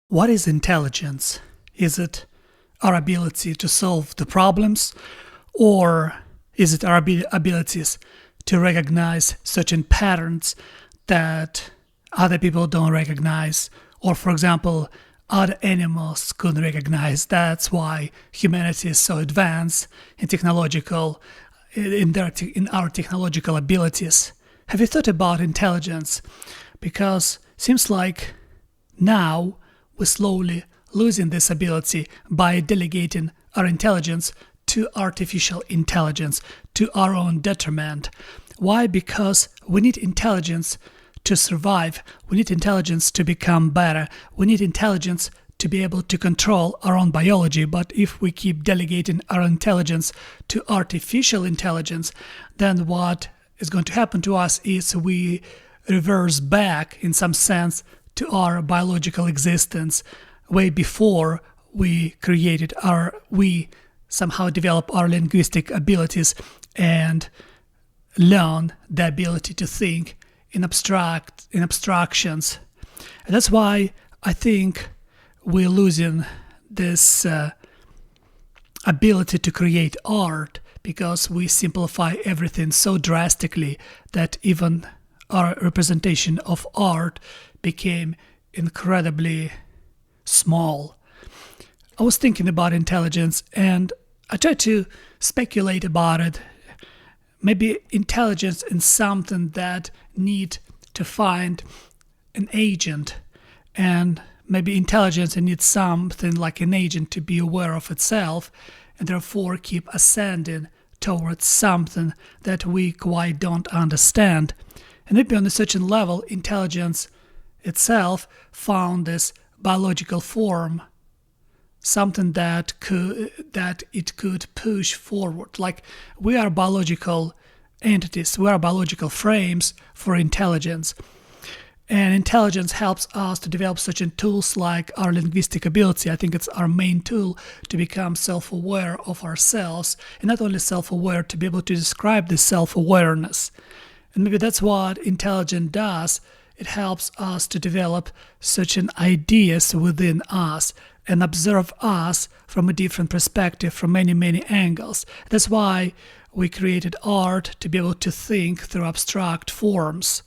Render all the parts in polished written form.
What is intelligence? Is it our ability to solve the problems, or is it our abilities to recognize certain patterns that other people don't recognize, or for example, other animals couldn't recognize? That's why humanity is so advanced in our technological abilities. Have you thought about intelligence? Because it seems like now we're slowly losing this ability by delegating our intelligence to artificial intelligence, to our own detriment. Why? Because we need intelligence to survive. We need intelligence to become better. We need intelligence to be able to control our own biology. But if we keep delegating our intelligence to artificial intelligence, then what is going to happen to us is we reverse back, in some sense, to our biological existence way before we somehow develop our linguistic abilities and learn the ability to think in abstractions. And that's why I think we're losing this ability to create art, because we simplify everything so drastically that even our representation of art became incredibly small. I was thinking about intelligence and I tried to speculate about it. Maybe intelligence is something that need to find an agent, and maybe intelligence needs something like an agent to be aware of itself and therefore keep ascending towards something that we quite don't understand. And maybe on a certain level, intelligence itself found this biological form, something that it could push forward. Like, we are biological entities, we are biological frames for intelligence. And intelligence helps us to develop certain tools like our linguistic ability. I think it's our main tool to become self-aware of ourselves, and not only self-aware, to be able to describe this self-awareness. And maybe that's what intelligence does. It helps us to develop certain ideas within us and observe us from a different perspective, from many, many angles. That's why we created art, to be able to think through abstract forms.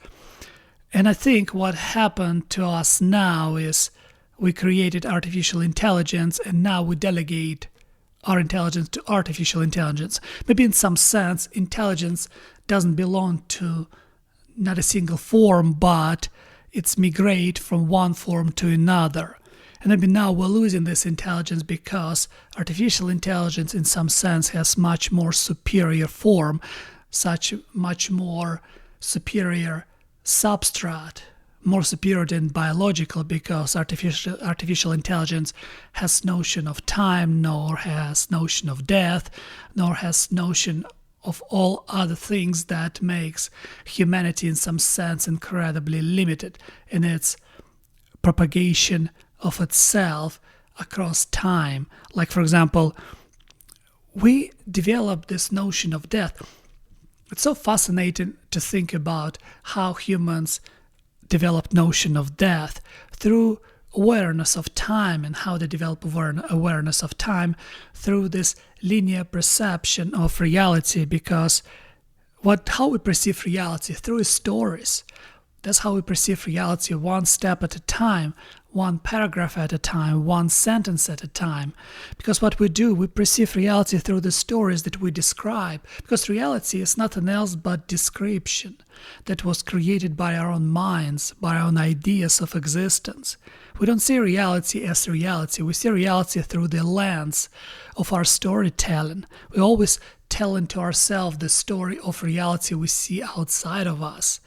And I think what happened to us now is we created artificial intelligence, and now we delegate our intelligence to artificial intelligence. Maybe in some sense, intelligence doesn't belong to not a single form, but it's migrate from one form to another. And maybe now we're losing this intelligence because artificial intelligence in some sense has much more superior form, such much more superior substrate, more superior than biological, because artificial intelligence has notion of time, nor has notion of death, nor has notion of all other things that makes humanity in some sense incredibly limited in its propagation of itself across time. Like, for example, we developed this notion of death. It's so fascinating to think about how humans develop notion of death through awareness of time, and how they develop awareness of time through this linear perception of reality. Because how we perceive reality through stories. That's how we perceive reality, one step at a time, one paragraph at a time, one sentence at a time. Because what we do, we perceive reality through the stories that we describe. Because reality is nothing else but description that was created by our own minds, by our own ideas of existence. We don't see reality as reality. We see reality through the lens of our storytelling. We always telling to ourselves the story of reality we see outside of us.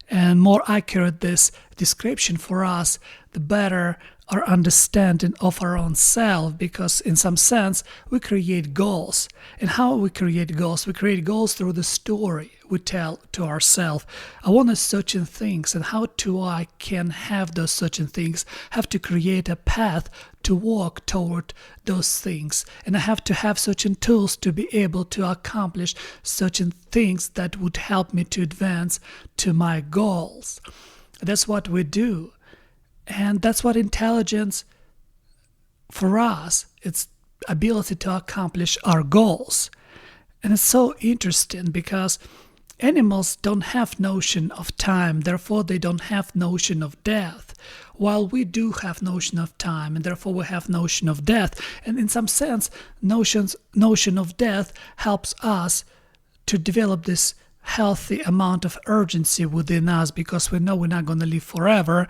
And more accurate this description for us, the better our understanding of our own self, because in some sense we create goals. And how we create goals? We create goals through the story we tell to ourselves. I want certain things, and how I can have those certain things? I have to create a path to walk toward those things, and I have to have certain tools to be able to accomplish certain things that would help me to advance to my goals. That's what we do. And that's what intelligence for us, it's ability to accomplish our goals. And it's so interesting because animals don't have notion of time, therefore they don't have notion of death, while we do have notion of time, and therefore we have notion of death. And in some sense, notion of death helps us to develop this healthy amount of urgency within us, because we know we're not going to live forever,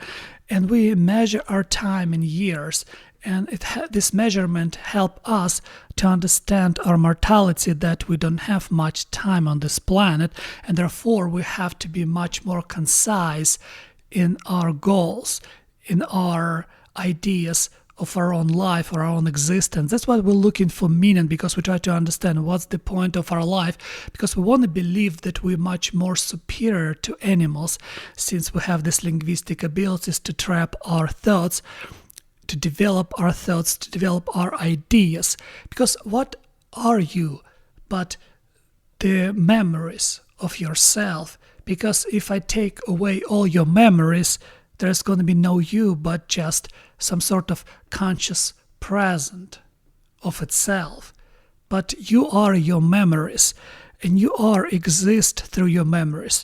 and we measure our time in years. And this measurement helps us to understand our mortality, that we don't have much time on this planet, and therefore we have to be much more concise in our goals, in our ideas of our own life or our own existence. That's why we're looking for meaning, because we try to understand what's the point of our life, because we want to believe that we're much more superior to animals, since we have these linguistic abilities to trap our thoughts, to develop our thoughts, to develop our ideas. Because what are you but the memories of yourself? Because if I take away all your memories, there's going to be no you, but just some sort of conscious present of itself. But you are your memories, and you are exist through your memories.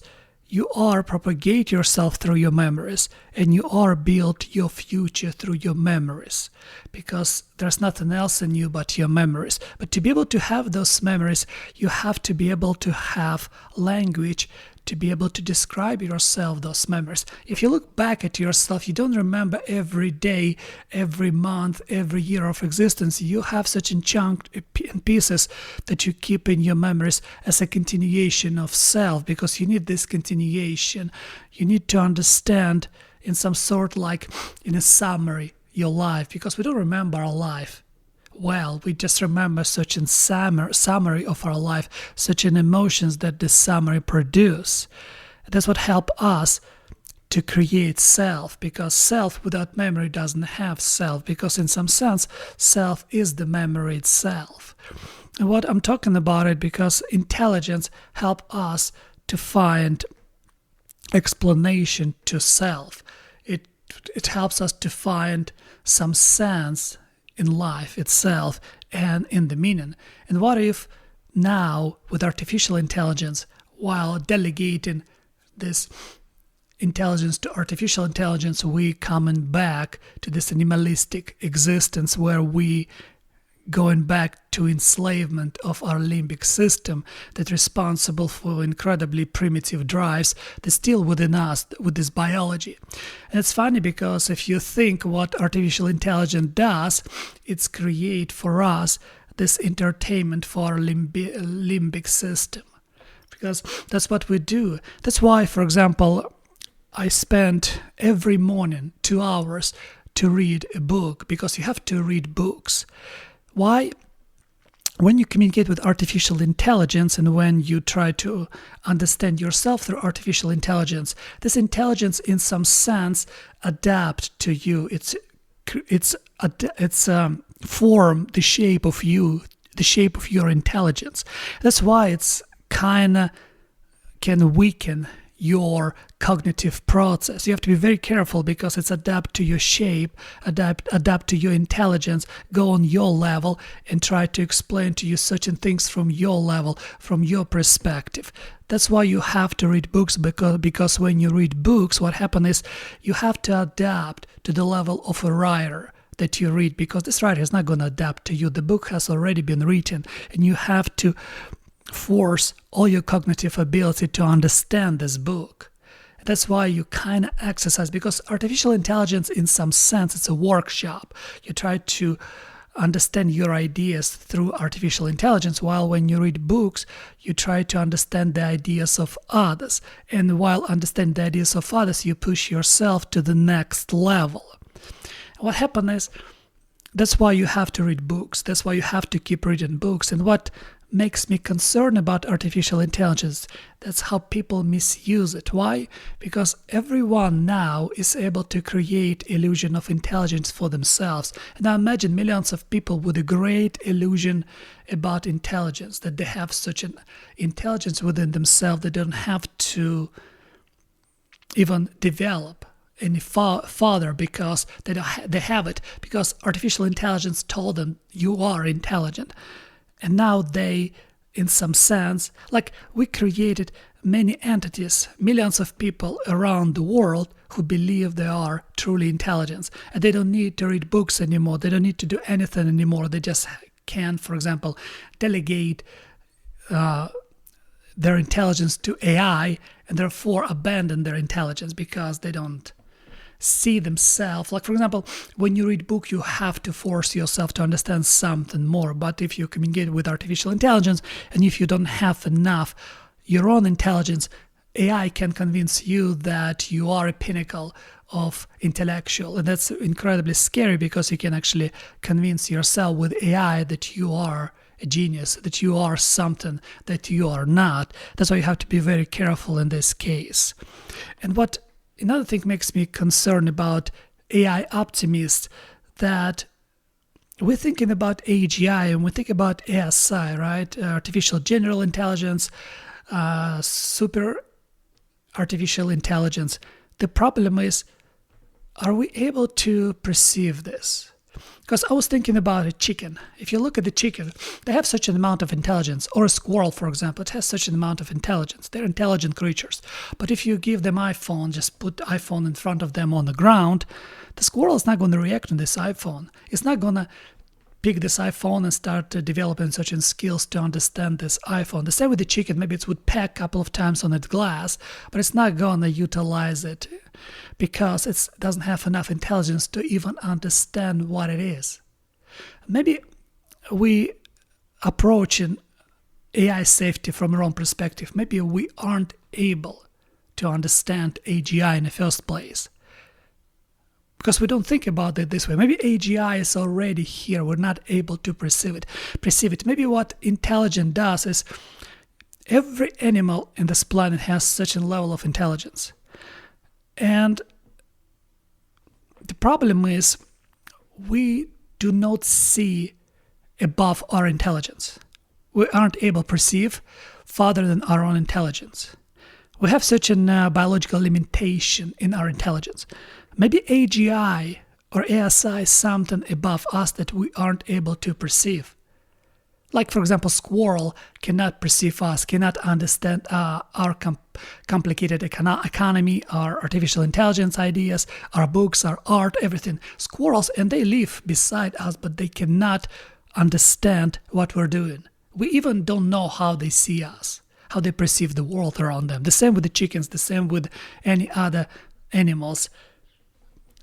You are propagate yourself through your memories, and you are build your future through your memories, because there's nothing else in you but your memories. But to be able to have those memories, you have to be able to have language to be able to describe yourself, those memories. If you look back at yourself, you don't remember every day, every month, every year of existence. You have such in chunk in pieces that you keep in your memories as a continuation of self, because you need this continuation. You need to understand in some sort, like in a summary, your life, because we don't remember our life well. We just remember such a summary of our life, such an emotions that this summary produce. That's what help us to create self, because self without memory doesn't have self, because in some sense self is the memory itself. And what I'm talking about it, because intelligence help us to find explanation to self. It helps us to find some sense in life itself and in the meaning. And what if now with artificial intelligence, while delegating this intelligence to artificial intelligence, we coming back to this animalistic existence where we going back to enslavement of our limbic system that's responsible for incredibly primitive drives that's still within us with this biology. And it's funny, because if you think what artificial intelligence does, it's create for us this entertainment for our limbic system, because that's what we do. That's why, for example, I spend every morning 2 hours to read a book, because you have to read books. Why? When you communicate with artificial intelligence and when you try to understand yourself through artificial intelligence, this intelligence in some sense adapt to you. It's form the shape of you, the shape of your intelligence. That's why it's kind of can weaken your cognitive process. You have to be very careful, because it's adapt to your shape, adapt to your intelligence, go on your level and try to explain to you certain things from your level, from your perspective. That's why you have to read books, because when you read books, what happens is you have to adapt to the level of a writer that you read, because this writer is not going to adapt to you. The book has already been written, and you have to force all your cognitive ability to understand this book. That's why you kind of exercise, because artificial intelligence in some sense it's a workshop. You try to understand your ideas through artificial intelligence, while when you read books you try to understand the ideas of others, and while understanding the ideas of others you push yourself to the next level. What happens is, that's why you have to read books, that's why you have to keep reading books. And what makes me concerned about artificial intelligence, that's how people misuse it. Why? Because everyone now is able to create illusion of intelligence for themselves. And I imagine millions of people with a great illusion about intelligence, that they have such an intelligence within themselves they don't have to even develop any farther because they have it, because artificial intelligence told them you are intelligent. And now they, in some sense, like we created many entities, millions of people around the world who believe they are truly intelligent, and they don't need to read books anymore, they don't need to do anything anymore, they just can, for example, delegate their intelligence to AI, and therefore abandon their intelligence because they don't see themselves. Like, for example, when you read book, you have to force yourself to understand something more. But if you communicate with artificial intelligence, and if you don't have enough your own intelligence, AI can convince you that you are a pinnacle of intellectual. And that's incredibly scary, because you can actually convince yourself with AI that you are a genius, that you are something that you are not. That's why you have to be very careful in this case. And what another thing makes me concerned about AI optimists, that we're thinking about K.G.I and we think about ASI, right? Artificial general intelligence, super artificial intelligence. The problem is, are we able to perceive this? Because I was thinking about a chicken. If you look at the chicken, they have such an amount of intelligence. Or a squirrel, for example, it has such an amount of intelligence. They're intelligent creatures. But if you give them iPhone, just put the iPhone in front of them on the ground, the squirrel is not going to react to this iPhone. It's not going to pick this iPhone and start developing such skills to understand this iPhone. The same with the chicken. Maybe it would peck a couple of times on its glass, but it's not going to utilize it because it doesn't have enough intelligence to even understand what it is. Maybe we approaching AI safety from our own perspective. Maybe we aren't able to understand K.G.I in the first place, because we don't think about it this way. Maybe K.G.I is already here. We're not able to perceive it. Maybe what intelligence does is, every animal in this planet has such a level of intelligence. And the problem is, we do not see above our intelligence. We aren't able to perceive further than our own intelligence. We have such a biological limitation in our intelligence. Maybe K.G.I or ASI is something above us that we aren't able to perceive. Like, for example, squirrel cannot perceive us, cannot understand our complicated economy, our artificial intelligence ideas, our books, our art, everything. Squirrels, and they live beside us, but they cannot understand what we're doing. We even don't know how they see us, how they perceive the world around them. The same with the chickens, the same with any other animals.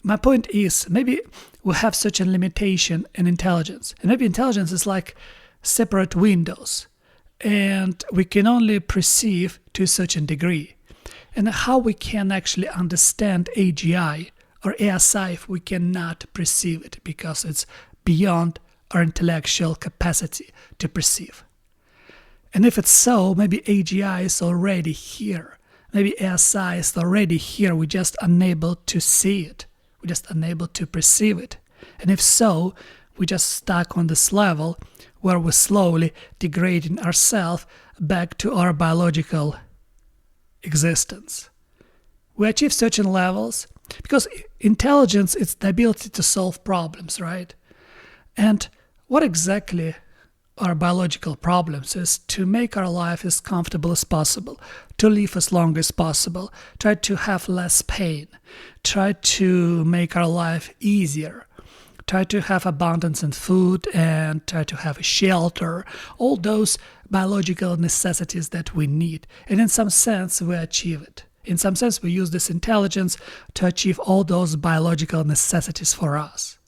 My point is, maybe we have such a limitation in intelligence. And maybe intelligence is like separate windows, and we can only perceive to such a degree. And how we can actually understand K.G.I or ASI if we cannot perceive it, because it's beyond our intellectual capacity to perceive. And if it's so, maybe K.G.I is already here. Maybe ASI is already here. We're just unable to see it. We're just unable to perceive it. And if so, we're just stuck on this level where we're slowly degrading ourselves back to our biological existence. We achieve certain levels because intelligence is the ability to solve problems, right? And what exactly are biological problems is to make our life as comfortable as possible, to live as long as possible, try to have less pain, try to make our life easier, try to have abundance in food, and try to have a shelter, all those biological necessities that we need. And in some sense, we achieve it. In some sense, we use this intelligence to achieve all those biological necessities for us.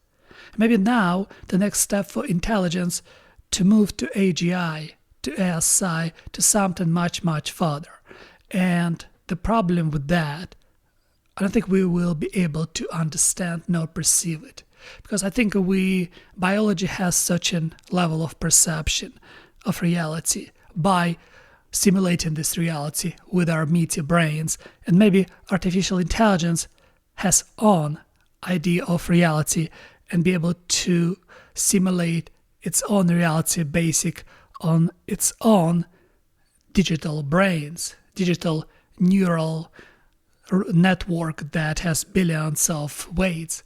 Maybe now, the next step for intelligence to move to K.G.I, to ASI, to something much, much further. And the problem with that, I don't think we will be able to understand nor perceive it. Because I think biology has such a level of perception of reality by simulating this reality with our meaty brains. And maybe artificial intelligence has own idea of reality and be able to simulate its own reality basic on its own digital brains, digital neural network that has billions of weights.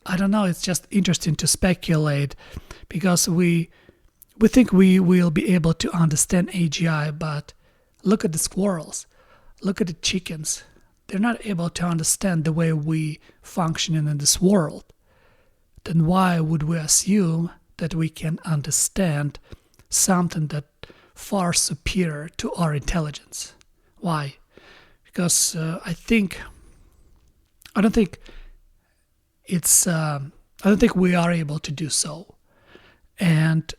I don't know, it's just interesting to speculate because we think we will be able to understand AGI, but look at the squirrels, look at the chickens. They're not able to understand the way we function in this world. Then why would we assume that we can understand something that far superior to our intelligence? Why? Because I don't think we are able to do so. And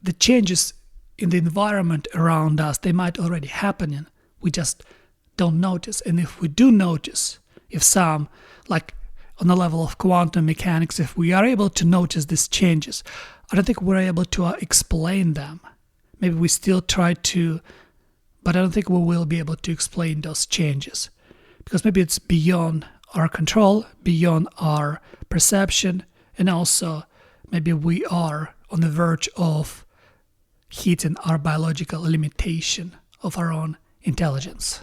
the changes in the environment around us, they might already happen. We just don't notice. And if we do notice, if some, like on the level of quantum mechanics, if we are able to notice these changes, I don't think we're able to explain them. Maybe we still try to, but I don't think we will be able to explain those changes because maybe it's beyond our control, beyond our perception, and also maybe we are on the verge of hitting our biological limitation of our own intelligence.